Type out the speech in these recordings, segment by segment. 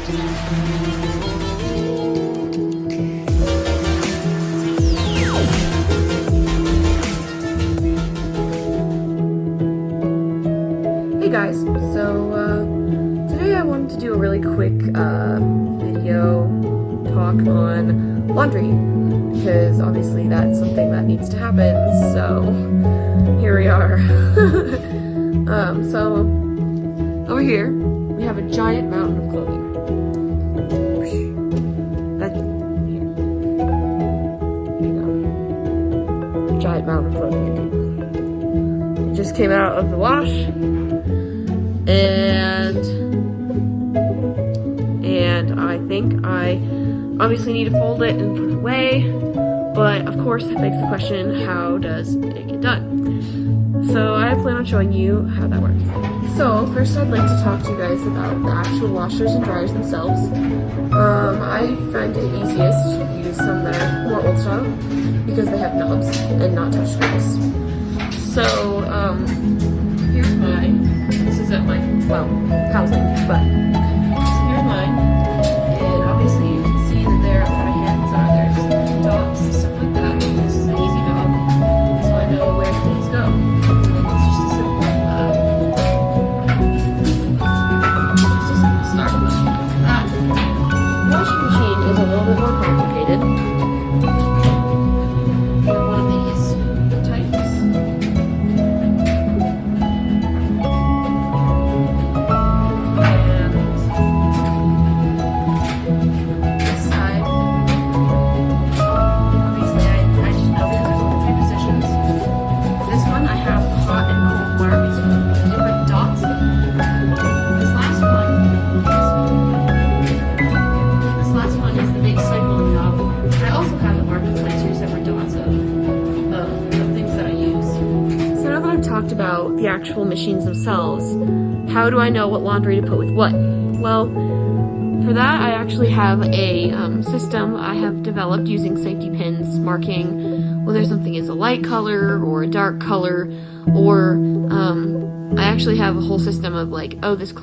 Hey guys, so today I wanted to do a really quick video talk on laundry, because obviously that's something that needs to happen, so here we are. So over here we have a giant mountain of clothing. Here you go. Giant mountain of clothing. It just came out of the wash. And I think I obviously need to fold it and put it away, but of course that begs the question, how does it get done? So I plan on showing you how that works. So first I'd like to talk to you guys about the actual washers and dryers themselves. I find it easiest to use some that are more old style because they have knobs and not touch screens. So here's mine. This is at my, well, housing, but here's mine, and obviously you can see that there are a lot of hands are, there's dots and stuff like that. This is an easy knob, so I know where things go. And it's just a simple, start with that. Washing machine is a little bit more complicated. One of these types. Talked about the actual machines themselves, how do I know what laundry to put with what? Well, for that I actually have a system I have developed using safety pins, marking whether something is a light color or a dark color, or I actually have a whole system of like, oh, this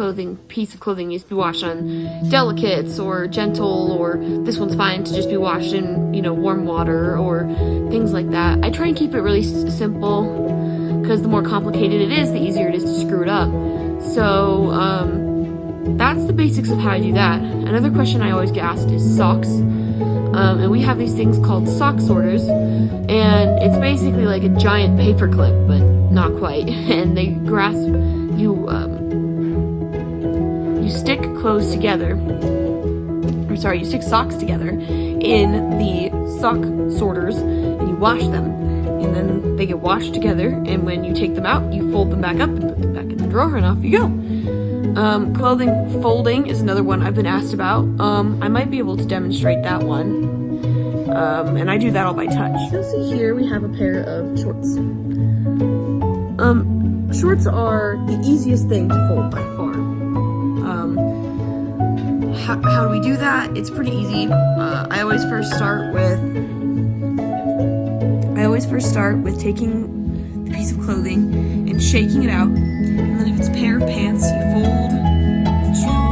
piece of clothing needs to be washed on delicates or gentle, or this one's fine to just be washed in, warm water, or things like that. I try and keep it really simple, because the more complicated it is, the easier it is to screw it up. So that's the basics of how I do that. Another question I always get asked is socks. And we have these things called sock sorters, and it's basically like a giant paper clip, but not quite. And they grasp, you stick clothes together, or sorry, you stick socks together in the sock sorters, and you wash them. And then they get washed together, and when you take them out, you fold them back up and put them back in the drawer, and off you go. Clothing folding is another one I've been asked about. I might be able to demonstrate that one. And I do that all by touch. You'll see here we have a pair of shorts. Shorts are the easiest thing to fold by far. How do we do that? It's pretty easy. I always first start with taking the piece of clothing and shaking it out, and then if it's a pair of pants, you fold the two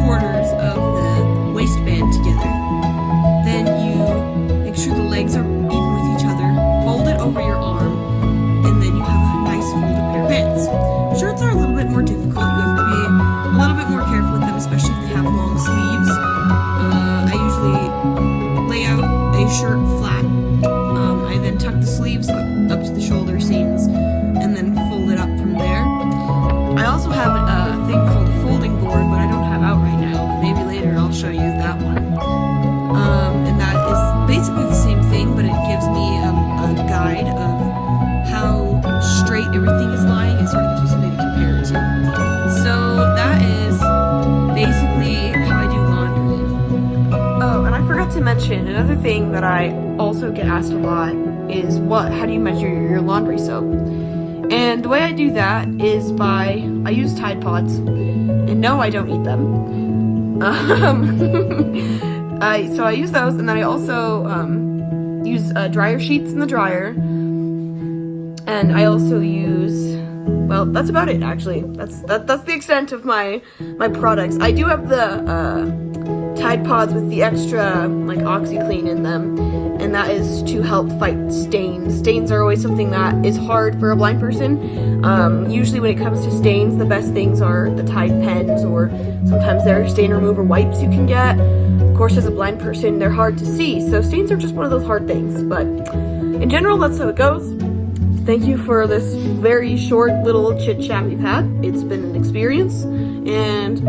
corners of the waistband together. Then you make sure the legs are even with each other, fold it over your arm, and then you have a nice folded pair of pants. Shirts are a little bit more difficult. You have to be a little bit more careful with them, especially if they have long sleeves. I usually lay out a shirt flat. I then tuck the sleeves up to the shoulder seams and then fold it up from there. I also have a thing called a folding board, but I don't have out right now, but maybe later I'll show you that one. And that is basically the same thing, but it gives me a guide of how straight everything is lying. It sort of gives me something to compare it to. So that is basically how I do laundry. Oh, and I forgot to mention another thing that I also get asked a lot is how do you measure your laundry soap? And the way I do that is I use Tide Pods, and no, I don't eat them. So I use those, and then I also use dryer sheets in the dryer, and I also use well, that's about it, actually. That's the extent of my products. I do have the Tide Pods with the extra, like, OxyClean in them, and that is to help fight stains. Stains are always something that is hard for a blind person. Usually when it comes to stains, the best things are the Tide pens, or sometimes there are stain remover wipes you can get. Of course, as a blind person, they're hard to see, so stains are just one of those hard things, but in general, that's how it goes. Thank you for this very short little chit chat we've had. It's been an experience, and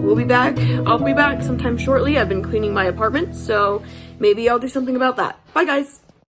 we'll be back. I'll be back sometime shortly. I've been cleaning my apartment, so maybe I'll do something about that. Bye, guys.